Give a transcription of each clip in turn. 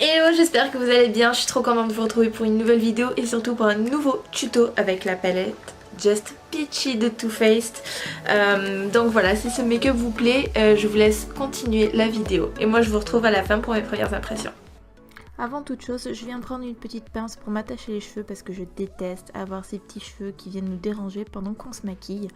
Hello, j'espère que vous allez bien, je suis trop contente de vous retrouver pour une nouvelle vidéo et surtout pour un nouveau tuto avec la palette Just Peachy de Too Faced. Donc voilà, si ce make-up vous plaît, je vous laisse continuer la vidéo et moi je vous retrouve à la fin pour mes premières impressions. Avant toute chose, je viens prendre une petite pince pour m'attacher les cheveux parce que je déteste avoir ces petits cheveux qui viennent nous déranger pendant qu'on se maquille.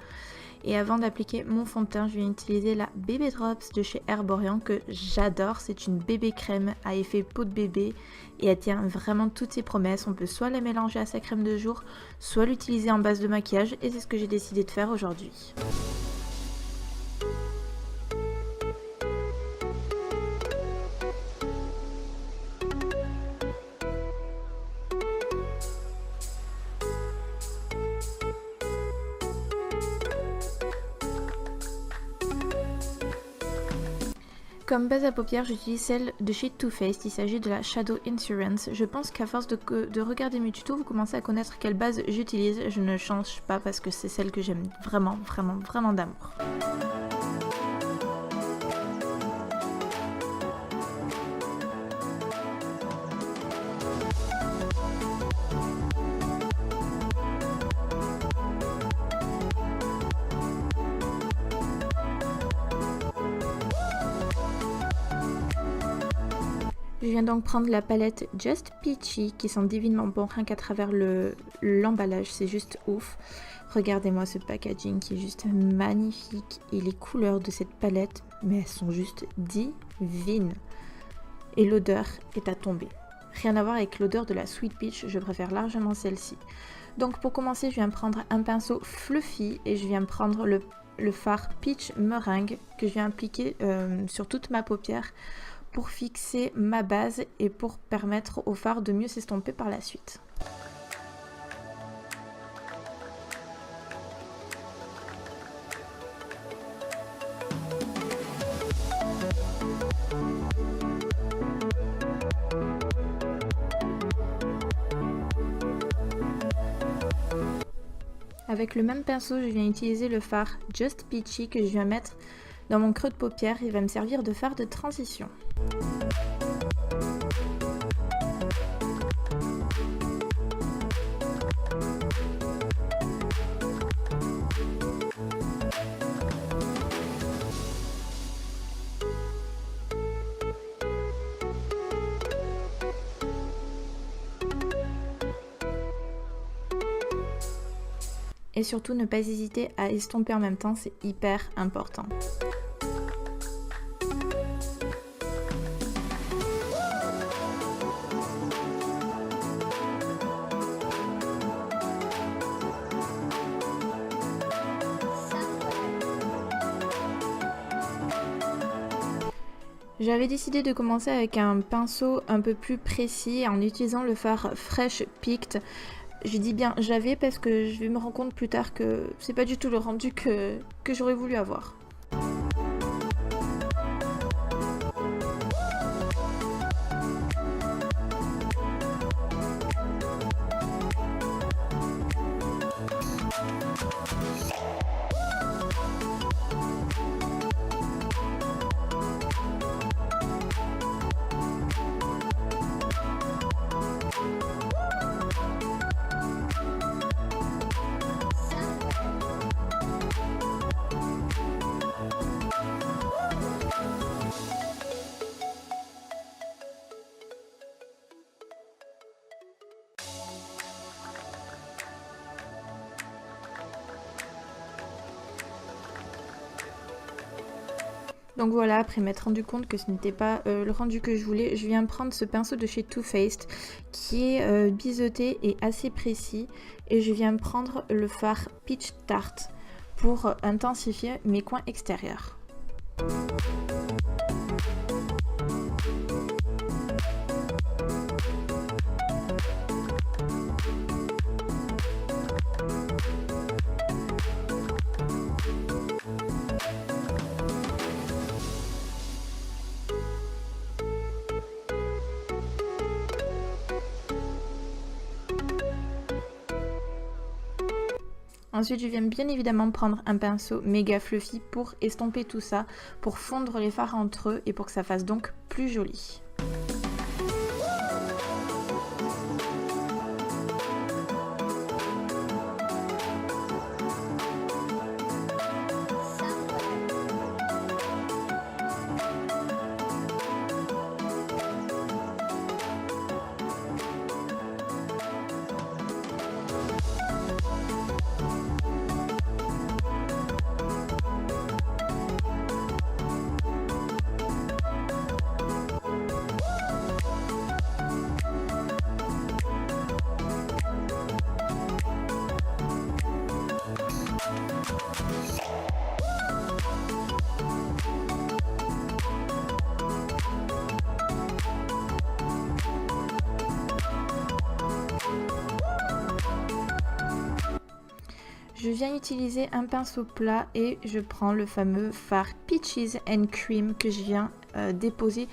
Et avant d'appliquer mon fond de teint, je viens utiliser la Baby Drops de chez Herborian que j'adore. C'est une bébé crème à effet peau de bébé et elle tient vraiment toutes ses promesses. On peut soit la mélanger à sa crème de jour, soit l'utiliser en base de maquillage et c'est ce que j'ai décidé de faire aujourd'hui. Comme base à paupières, j'utilise celle de chez Too Faced, il s'agit de la Shadow Insurance. Je pense qu'à force de regarder mes tutos, vous commencez à connaître quelle base j'utilise. Je ne change pas parce que c'est celle que j'aime vraiment d'amour. Je viens donc prendre la palette Just Peachy qui sent divinement bon rien qu'à travers l'emballage, c'est juste ouf. Regardez-moi ce packaging qui est juste magnifique et les couleurs de cette palette, mais elles sont juste divines. Et l'odeur est à tomber. Rien à voir avec l'odeur de la Sweet Peach, je préfère largement celle-ci. Donc pour commencer, je viens prendre un pinceau fluffy et je viens prendre le fard Peach Meringue que je viens appliquer sur toute ma paupière pour fixer ma base et pour permettre au fard de mieux s'estomper par la suite. Avec le même pinceau, je viens utiliser le fard Just Peachy que je viens mettre dans mon creux de paupière. Il va me servir de fard de transition. Et surtout ne pas hésiter à estomper en même temps, c'est hyper important. J'avais décidé de commencer avec un pinceau un peu plus précis en utilisant le fard Fresh Peaked. Je dis bien j'avais parce que je vais me rendre compte plus tard que c'est pas du tout le rendu que j'aurais voulu avoir. Donc voilà, après m'être rendu compte que ce n'était pas le rendu que je voulais, je viens prendre ce pinceau de chez Too Faced qui est biseauté et assez précis et je viens prendre le fard Peach Tart pour intensifier mes coins extérieurs. Ensuite, je viens bien évidemment prendre un pinceau méga fluffy pour estomper tout ça, pour fondre les fards entre eux et pour que ça fasse donc plus joli. Je viens utiliser un pinceau plat et je prends le fameux fard Peaches and Cream que je viens déposer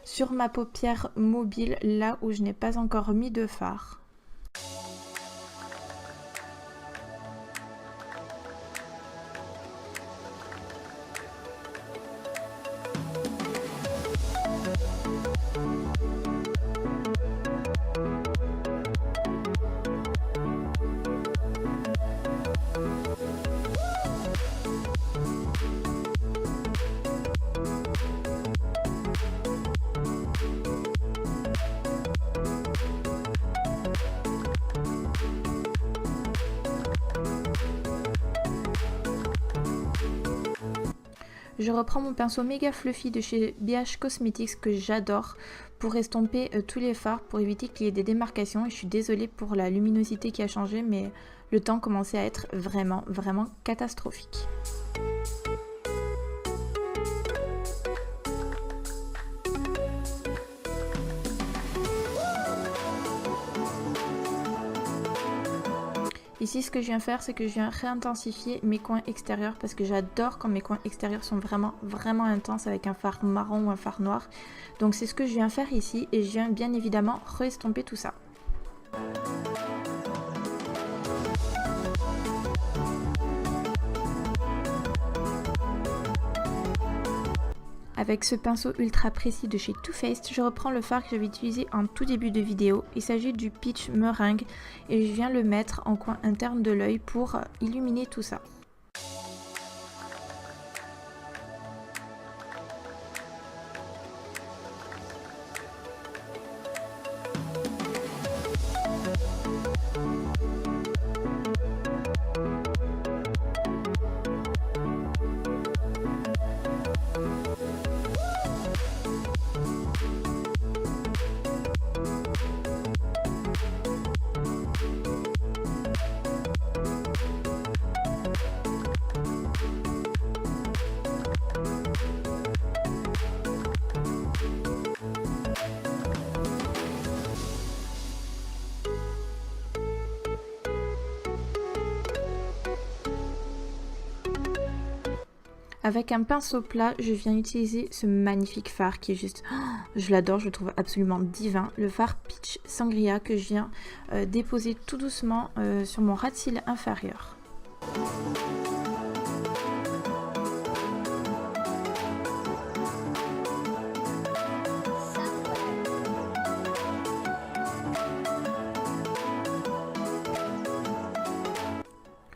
sur ma paupière mobile, là où je n'ai pas encore mis de fard. Je reprends mon pinceau méga fluffy de chez BH Cosmetics que j'adore pour estomper tous les fards pour éviter qu'il y ait des démarcations. Et je suis désolée pour la luminosité qui a changé, mais le temps commençait à être vraiment catastrophique. Ici, ce que je viens faire, c'est que je viens réintensifier mes coins extérieurs parce que j'adore quand mes coins extérieurs sont vraiment intenses avec un fard marron ou un fard noir. Donc c'est ce que je viens faire ici et je viens bien évidemment re-estomper tout ça. Avec ce pinceau ultra précis de chez Too Faced, je reprends le fard que j'avais utilisé en tout début de vidéo. Il s'agit du Peach Meringue et je viens le mettre en coin interne de l'œil pour illuminer tout ça. Avec un pinceau plat, je viens utiliser ce magnifique fard qui est juste... je l'adore, je le trouve absolument divin. Le fard Peach Sangria que je viens déposer tout doucement sur mon ras de cils inférieur.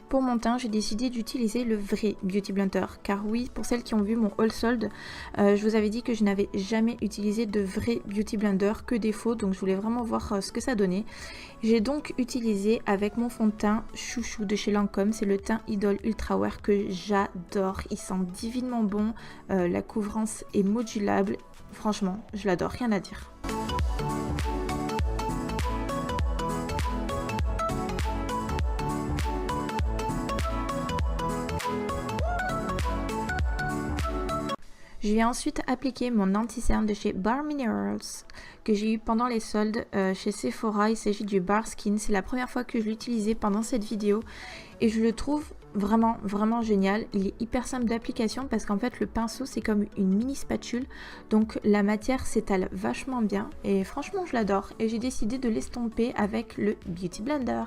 Pour mon teint, j'ai décidé d'utiliser le vrai Beauty Blender, car oui, pour celles qui ont vu mon haul sold, je vous avais dit que je n'avais jamais utilisé de vrai Beauty Blender, que des faux, donc je voulais vraiment voir ce que ça donnait. J'ai donc utilisé avec mon fond de teint chouchou de chez Lancôme, c'est le teint Idol Ultra Wear que j'adore, il sent divinement bon, la couvrance est modulable, franchement, je l'adore, rien à dire. Je vais ensuite appliquer mon anti-cerne de chez Bare Minerals que j'ai eu pendant les soldes chez Sephora. Il s'agit du Bare Skin. C'est la première fois que je l'utilisais pendant cette vidéo et je le trouve vraiment génial. Il est hyper simple d'application parce qu'en fait le pinceau c'est comme une mini spatule, donc la matière s'étale vachement bien et franchement je l'adore et j'ai décidé de l'estomper avec le Beauty Blender.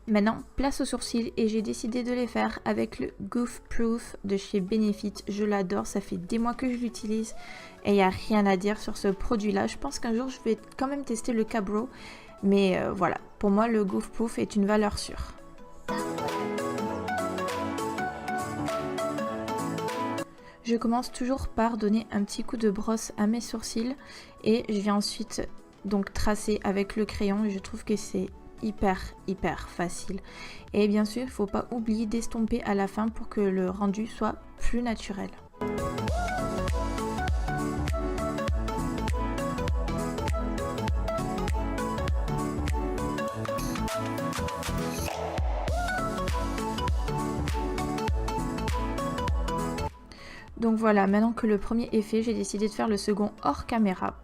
Maintenant, place aux sourcils et j'ai décidé de les faire avec le Goof Proof de chez Benefit. Je l'adore, ça fait des mois que je l'utilise et il n'y a rien à dire sur ce produit-là. Je pense qu'un jour, je vais quand même tester le Cabro. Mais voilà, pour moi, le Goof Proof est une valeur sûre. Je commence toujours par donner un petit coup de brosse à mes sourcils et je viens ensuite donc tracer avec le crayon et je trouve que c'est hyper facile. Et bien sûr, il ne faut pas oublier d'estomper à la fin pour que le rendu soit plus naturel. Donc voilà, maintenant que le premier est fait, j'ai décidé de faire le second hors caméra.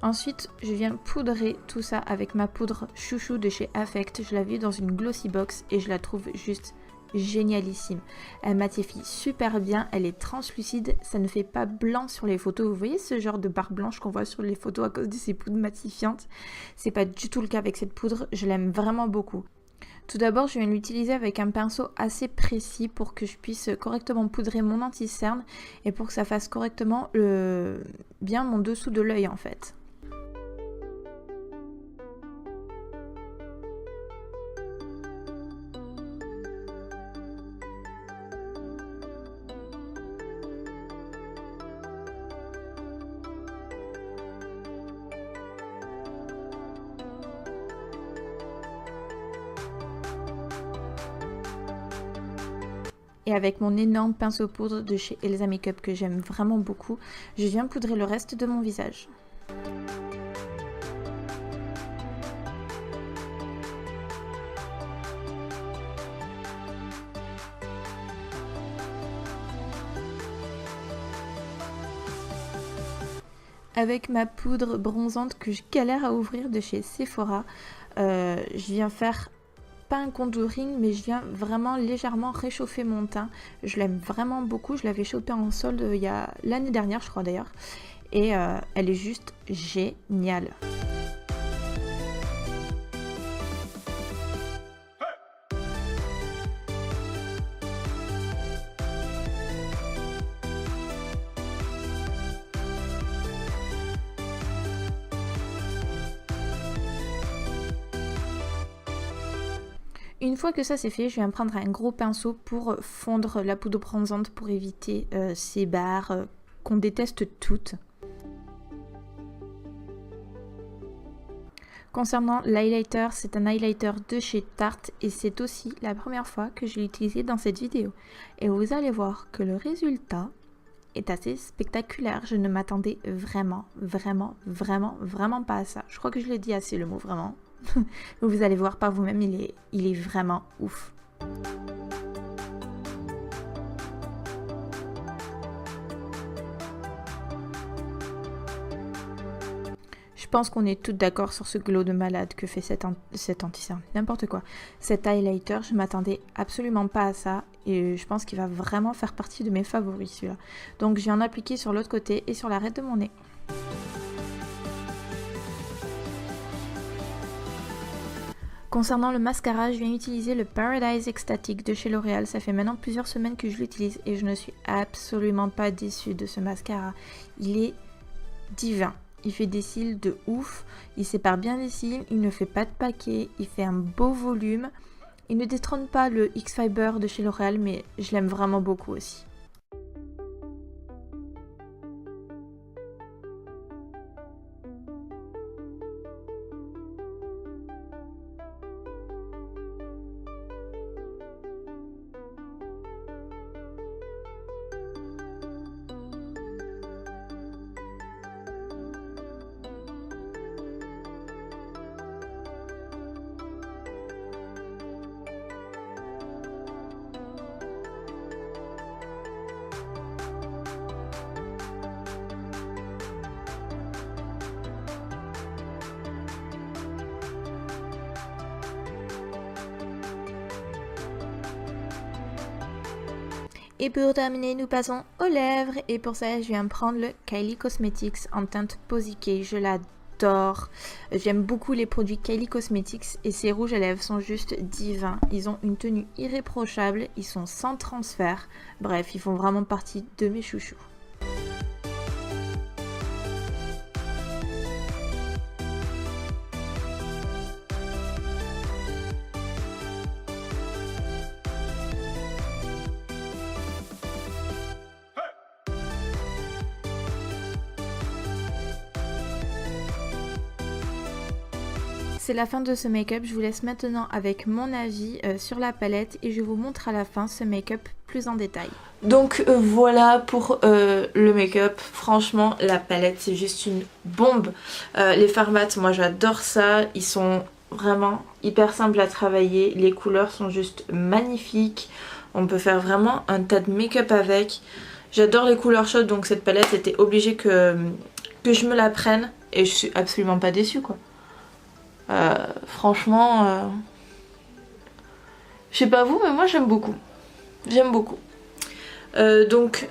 Ensuite, je viens poudrer tout ça avec ma poudre chouchou de chez Affect. Je l'avais dans une glossy box et je la trouve juste génialissime. Elle matifie super bien, elle est translucide, ça ne fait pas blanc sur les photos. Vous voyez ce genre de barre blanche qu'on voit sur les photos à cause de ces poudres matifiantes? C'est pas du tout le cas avec cette poudre, je l'aime vraiment beaucoup. Tout d'abord, je viens l'utiliser avec un pinceau assez précis pour que je puisse correctement poudrer mon anti-cerne et pour que ça fasse correctement bien mon dessous de l'œil en fait. Et avec mon énorme pinceau poudre de chez Elsa Makeup que j'aime vraiment beaucoup, je viens poudrer le reste de mon visage. Avec ma poudre bronzante que je galère à ouvrir de chez Sephora, je viens faire pas un contouring, mais je viens vraiment légèrement réchauffer mon teint. Je l'aime vraiment beaucoup, je l'avais chopé en solde il y a l'année dernière je crois d'ailleurs, et elle est juste géniale. Une fois que ça c'est fait, je viens prendre un gros pinceau pour fondre la poudre bronzante pour éviter ces barres qu'on déteste toutes. Concernant l'highlighter, c'est un highlighter de chez Tarte et c'est aussi la première fois que je l'ai utilisé dans cette vidéo. Et vous allez voir que le résultat est assez spectaculaire. Je ne m'attendais vraiment pas à ça. Je crois que je l'ai dit assez le mot vraiment. Vous allez voir par vous-même, il est vraiment ouf. Je pense qu'on est toutes d'accord sur ce glow de malade que fait cet anti-cerne. N'importe quoi. Cet highlighter, je m'attendais absolument pas à ça et je pense qu'il va vraiment faire partie de mes favoris celui-là. Donc je viens en appliquer sur l'autre côté et sur l'arête de mon nez. Concernant le mascara, je viens utiliser le Paradise Ecstatic de chez L'Oréal. Ça fait maintenant plusieurs semaines que je l'utilise et je ne suis absolument pas déçue de ce mascara. Il est divin. Il fait des cils de ouf, il sépare bien les cils, il ne fait pas de paquet, il fait un beau volume. Il ne détrône pas le X-Fiber de chez L'Oréal, mais je l'aime vraiment beaucoup aussi. Et pour terminer, nous passons aux lèvres. Et pour ça, je viens prendre le Kylie Cosmetics en teinte Posy. Je l'adore. J'aime beaucoup les produits Kylie Cosmetics et ces rouges à lèvres sont juste divins. Ils ont une tenue irréprochable, ils sont sans transfert. Bref, ils font vraiment partie de mes chouchous. c'est la fin de ce make-up. Je vous laisse maintenant avec mon avis sur la palette et je vous montre à la fin ce make-up plus en détail. Donc voilà pour le make-up. Franchement la palette c'est juste une bombe. Les fards mat, moi j'adore ça. Ils sont vraiment hyper simples à travailler. Les couleurs sont juste magnifiques. On peut faire vraiment un tas de make-up avec. J'adore les couleurs chaudes, donc cette palette était obligée que je me la prenne. Et je suis absolument pas déçue quoi. Franchement, je sais pas vous, mais moi j'aime beaucoup. J'aime beaucoup. Donc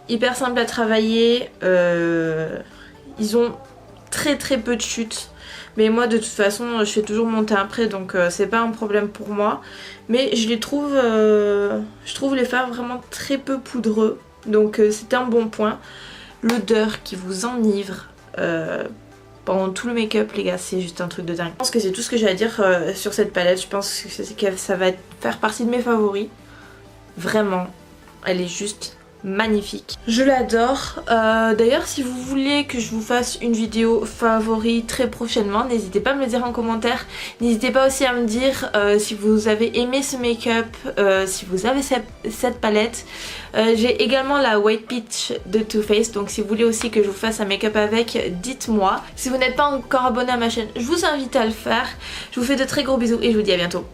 hyper simple à travailler. Ils ont très peu de chutes. Mais moi de toute façon je fais toujours mon teint après, donc c'est pas un problème pour moi. Mais je les trouve, je trouve les fards vraiment très peu poudreux. Donc c'est un bon point. L'odeur qui vous enivre pendant tout le make-up les gars, c'est juste un truc de dingue. Je pense que c'est tout ce que j'ai à dire sur cette palette. Je pense que ça va faire partie de mes favoris. Vraiment, elle est juste magnifique. Je l'adore. D'ailleurs si vous voulez que je vous fasse une vidéo favori très prochainement, n'hésitez pas à me le dire en commentaire. N'hésitez pas aussi à me dire si vous avez aimé ce make-up, si vous avez cette palette. J'ai également la White Peach de Too Faced, donc si vous voulez aussi que je vous fasse un make-up avec, dites-moi. Si vous n'êtes pas encore abonné à ma chaîne, je vous invite à le faire. Je vous fais de très gros bisous et je vous dis à bientôt.